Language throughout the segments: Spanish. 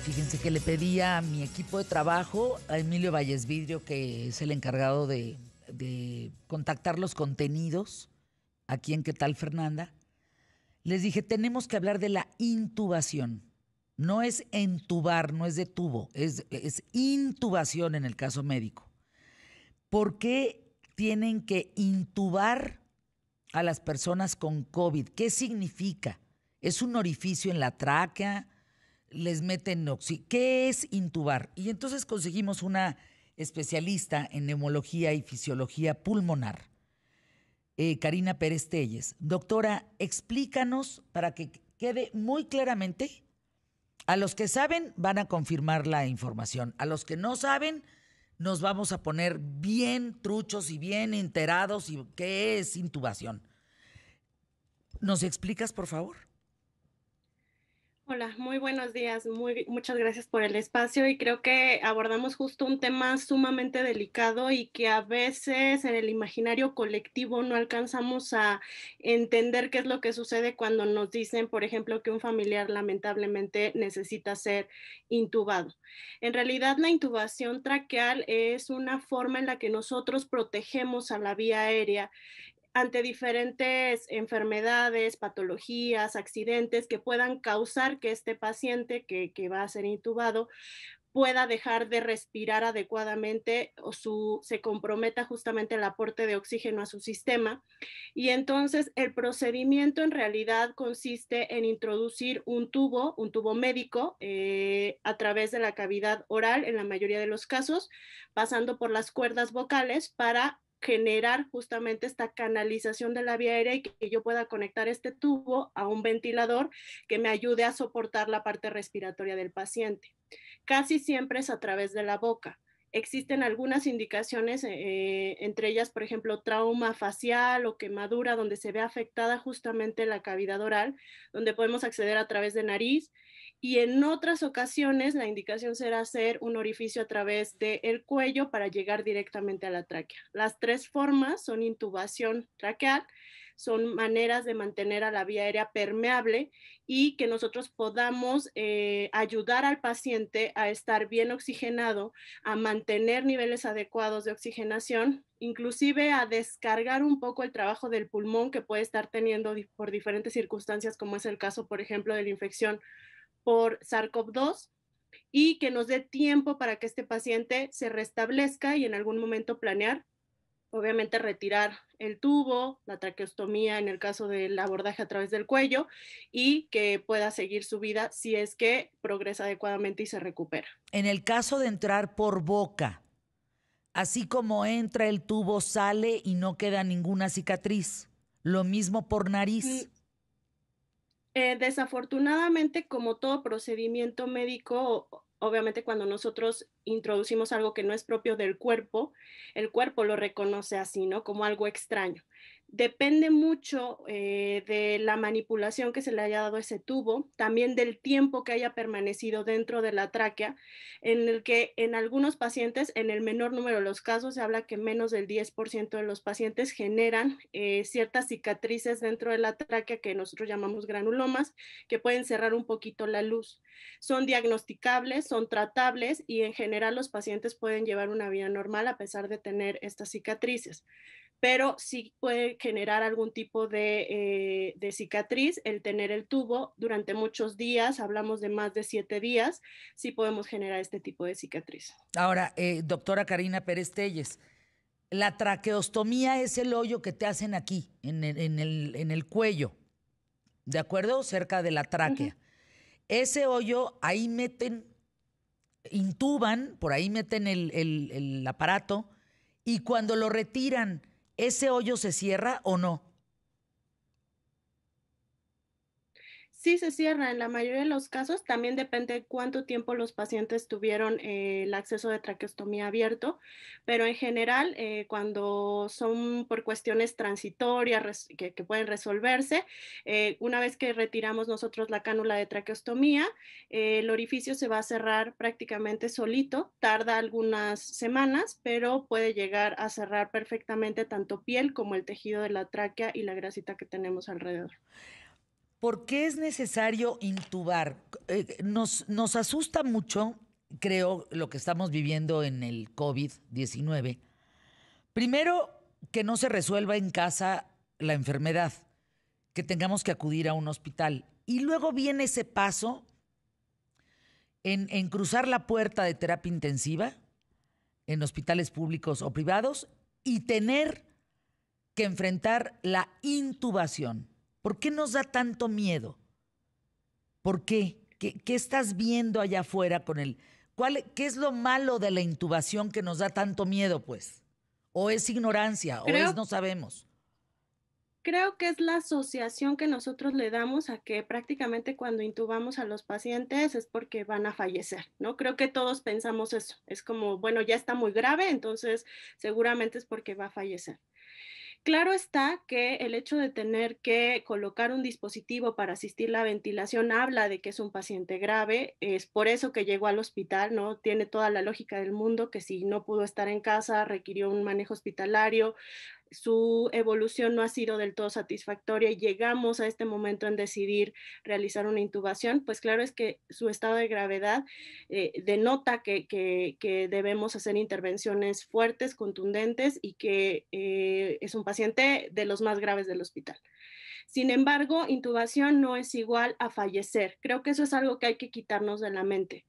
Fíjense que le pedí a mi equipo de trabajo, a Emilio Vallesvidrio, que es el encargado de contactar los contenidos aquí en ¿Qué tal, Fernanda? Les dije, tenemos que hablar de la intubación. No es entubar, no es de tubo, es intubación en el caso médico. ¿Por qué tienen que intubar a las personas con COVID? ¿Qué significa? ¿Es un orificio en la tráquea? ¿Les meten oxígeno? ¿Qué es intubar? Y entonces conseguimos una especialista en neumología y fisiología pulmonar, Karina Pérez Telles. Doctora, explícanos para que quede muy claramente. A los que saben van a confirmar la información. A los que no saben nos vamos a poner bien truchos y bien enterados y qué es intubación. ¿Nos explicas, por favor? Hola, muy buenos días. Muchas gracias por el espacio y creo que abordamos justo un tema sumamente delicado y que a veces en el imaginario colectivo no alcanzamos a entender qué es lo que sucede cuando nos dicen, por ejemplo, que un familiar lamentablemente necesita ser intubado. En realidad, la intubación traqueal es una forma en la que nosotros protegemos a la vía aérea ante diferentes enfermedades, patologías, accidentes que puedan causar que este paciente que va a ser intubado pueda dejar de respirar adecuadamente o se comprometa justamente el aporte de oxígeno a su sistema. Y entonces el procedimiento en realidad consiste en introducir un tubo médico a través de la cavidad oral en la mayoría de los casos, pasando por las cuerdas vocales para generar justamente esta canalización de la vía aérea y que yo pueda conectar este tubo a un ventilador que me ayude a soportar la parte respiratoria del paciente. Casi siempre es a través de la boca. Existen algunas indicaciones, entre ellas, por ejemplo, trauma facial o quemadura, donde se ve afectada justamente la cavidad oral, donde podemos acceder a través de nariz. Y en otras ocasiones, la indicación será hacer un orificio a través del cuello para llegar directamente a la tráquea. Las tres formas son intubación traqueal, son maneras de mantener a la vía aérea permeable y que nosotros podamos ayudar al paciente a estar bien oxigenado, a mantener niveles adecuados de oxigenación, inclusive a descargar un poco el trabajo del pulmón que puede estar teniendo por diferentes circunstancias, como es el caso, por ejemplo, de la infección por SARS-CoV-2, y que nos dé tiempo para que este paciente se restablezca y en algún momento planear obviamente retirar el tubo, la traqueostomía en el caso del abordaje a través del cuello y que pueda seguir su vida si es que progresa adecuadamente y se recupera. En el caso de entrar por boca, así como entra el tubo, sale y no queda ninguna cicatriz. Lo mismo por Mm, nariz. Desafortunadamente, como todo procedimiento médico, obviamente cuando nosotros introducimos algo que no es propio del cuerpo, el cuerpo lo reconoce así, ¿no? Como algo extraño. Depende mucho de la manipulación que se le haya dado a ese tubo, también del tiempo que haya permanecido dentro de la tráquea, en el que en algunos pacientes, en el menor número de los casos, se habla que menos del 10% de los pacientes generan ciertas cicatrices dentro de la tráquea que nosotros llamamos granulomas, que pueden cerrar un poquito la luz. Son diagnosticables, son tratables y en general los pacientes pueden llevar una vida normal a pesar de tener estas cicatrices, pero sí puede generar algún tipo de cicatriz el tener el tubo durante muchos días, hablamos de más de 7 días, sí podemos generar este tipo de cicatriz. Ahora, doctora Karina Pérez Telles, la traqueostomía es el hoyo que te hacen aquí, en el cuello, ¿de acuerdo? Cerca de la Uh -huh. tráquea. Ese hoyo, ahí meten, intuban, por ahí meten el aparato, y cuando lo retiran, ¿ese hoyo se cierra o no? Sí se cierra en la mayoría de los casos, también depende de cuánto tiempo los pacientes tuvieron el acceso de traqueostomía abierto, pero en general cuando son por cuestiones transitorias que pueden resolverse, una vez que retiramos nosotros la cánula de traqueostomía, el orificio se va a cerrar prácticamente solito, tarda algunas semanas, pero puede llegar a cerrar perfectamente tanto piel como el tejido de la tráquea y la grasita que tenemos alrededor. ¿Por qué es necesario intubar? Nos asusta mucho, creo, lo que estamos viviendo en el COVID-19. Primero, que no se resuelva en casa la enfermedad, que tengamos que acudir a un hospital. Y luego viene ese paso en cruzar la puerta de terapia intensiva en hospitales públicos o privados y tener que enfrentar la intubación. ¿Por qué nos da tanto miedo? ¿Por qué? ¿Qué estás viendo allá afuera con el... ¿Qué es lo malo de la intubación que nos da tanto miedo, pues? ¿O es ignorancia? ¿O es Creo no sabemos? Creo que es la asociación que nosotros le damos a que prácticamente cuando intubamos a los pacientes es porque van a fallecer, ¿no? Creo que todos pensamos eso. Es como, bueno, ya está muy grave, entonces seguramente es porque va a fallecer. Claro está que el hecho de tener que colocar un dispositivo para asistir la ventilación habla de que es un paciente grave, es por eso que llegó al hospital, ¿no? Tiene toda la lógica del mundo que si no pudo estar en casa, requirió un manejo hospitalario, su evolución no ha sido del todo satisfactoria y llegamos a este momento en decidir realizar una intubación, pues claro es que su estado de gravedad denota que debemos hacer intervenciones fuertes, contundentes y que es un paciente de los más graves del hospital. Sin embargo, intubación no es igual a fallecer. Creo que eso es algo que hay que quitarnos de la mente.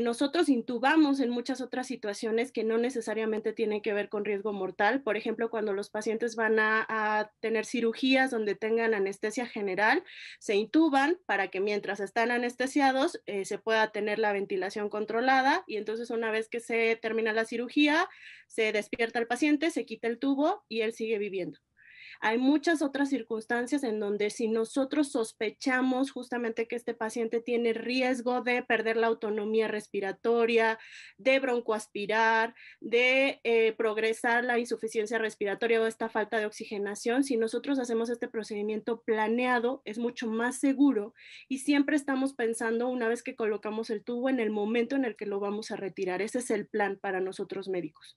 Nosotros intubamos en muchas otras situaciones que no necesariamente tienen que ver con riesgo mortal. Por ejemplo, cuando los pacientes van a tener cirugías donde tengan anestesia general, se intuban para que mientras están anestesiados se pueda tener la ventilación controlada y entonces una vez que se termina la cirugía, se despierta el paciente, se quita el tubo y él sigue viviendo. Hay muchas otras circunstancias en donde si nosotros sospechamos justamente que este paciente tiene riesgo de perder la autonomía respiratoria, de broncoaspirar, de progresar la insuficiencia respiratoria o esta falta de oxigenación, si nosotros hacemos este procedimiento planeado, es mucho más seguro y siempre estamos pensando una vez que colocamos el tubo en el momento en el que lo vamos a retirar. Ese es el plan para nosotros médicos.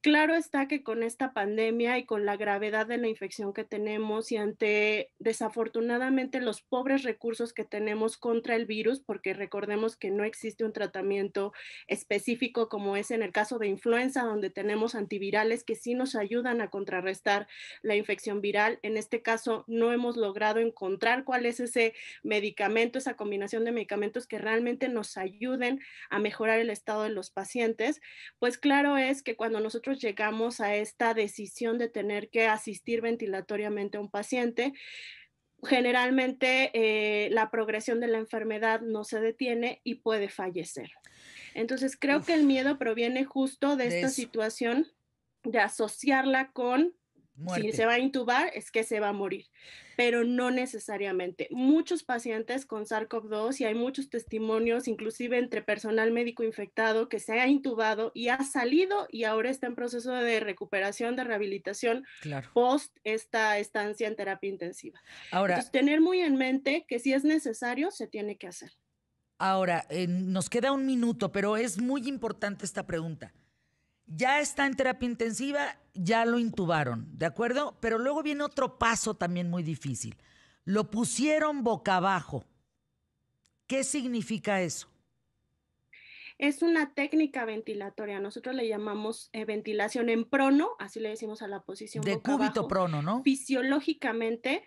Claro está que con esta pandemia y con la gravedad de la infección que tenemos y ante desafortunadamente los pobres recursos que tenemos contra el virus, porque recordemos que no existe un tratamiento específico como es en el caso de influenza, donde tenemos antivirales que sí nos ayudan a contrarrestar la infección viral. En este caso no hemos logrado encontrar cuál es ese medicamento, esa combinación de medicamentos que realmente nos ayuden a mejorar el estado de los pacientes. Pues claro es que cuando nosotros llegamos a esta decisión de tener que asistir ventilatoriamente a un paciente, generalmente la progresión de la enfermedad no se detiene y puede fallecer. Entonces creo que el Uf, miedo proviene justo de de esta eso. situación de asociarla con si se Muerte. va a intubar es que se va a morir, pero no necesariamente. Muchos pacientes con SARS-CoV-2 y hay muchos testimonios, inclusive entre personal médico infectado, que se ha intubado y ha salido y ahora está en proceso de recuperación, de rehabilitación Claro. post esta estancia en terapia intensiva. Ahora, Entonces, tener muy en mente que si es necesario, se tiene que hacer. nos queda un minuto, pero es muy importante esta pregunta. Ya está en terapia intensiva, ya lo intubaron, ¿de acuerdo? Pero luego viene otro paso también muy difícil. Lo pusieron boca abajo. ¿Qué significa eso? Es una técnica ventilatoria, nosotros le llamamos ventilación en prono, así le decimos a la posición De boca cúbito abajo. prono, ¿no? Fisiológicamente,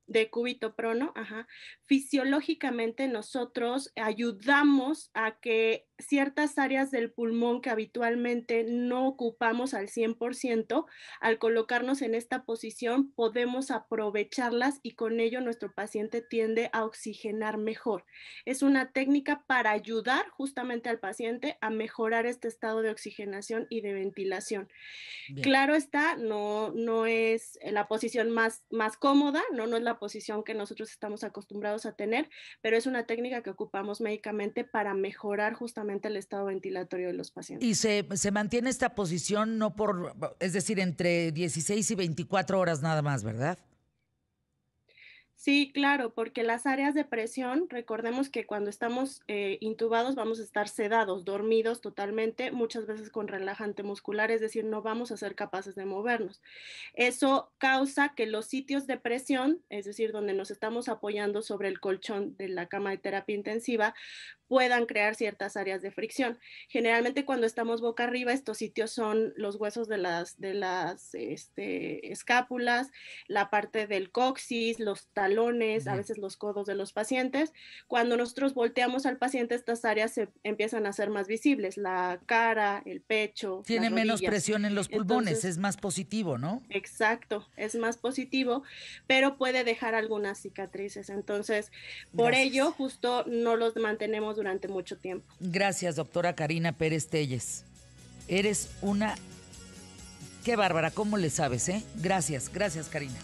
de cúbito prono, ajá. Fisiológicamente nosotros ayudamos a que ciertas áreas del pulmón que habitualmente no ocupamos al 100%, al colocarnos en esta posición podemos aprovecharlas y con ello nuestro paciente tiende a oxigenar mejor. Es una técnica para ayudar justamente al paciente a mejorar este estado de oxigenación y de ventilación. Bien. Claro está, no es la posición más cómoda, no es la posición que nosotros estamos acostumbrados a tener, pero es una técnica que ocupamos médicamente para mejorar justamente el estado ventilatorio de los Y pacientes. se mantiene esta posición no es decir, entre 16 y 24 horas nada más, ¿verdad? Sí, claro, porque las áreas de presión, recordemos que cuando estamos intubados vamos a estar sedados, dormidos totalmente, muchas veces con relajante muscular, es decir, no vamos a ser capaces de movernos. Eso causa que los sitios de presión, es decir, donde nos estamos apoyando sobre el colchón de la cama de terapia intensiva, puedan crear ciertas áreas de fricción. Generalmente cuando estamos boca arriba, estos sitios son los huesos de las escápulas, la parte del coxis, los talones, a Ya. veces los codos de los pacientes. Cuando nosotros volteamos al paciente, estas áreas se empiezan a ser más visibles, la cara, el pecho, Tiene las menos rodillas. presión en los pulmones, Entonces, es más positivo, ¿no? exacto, es más positivo, pero puede dejar algunas cicatrices. Entonces, por Gracias. ello, justo no los mantenemos durante mucho tiempo. Gracias, doctora Karina Pérez Telles. Eres una... Qué bárbara, ¿cómo le sabes, eh? Gracias, gracias, Karina.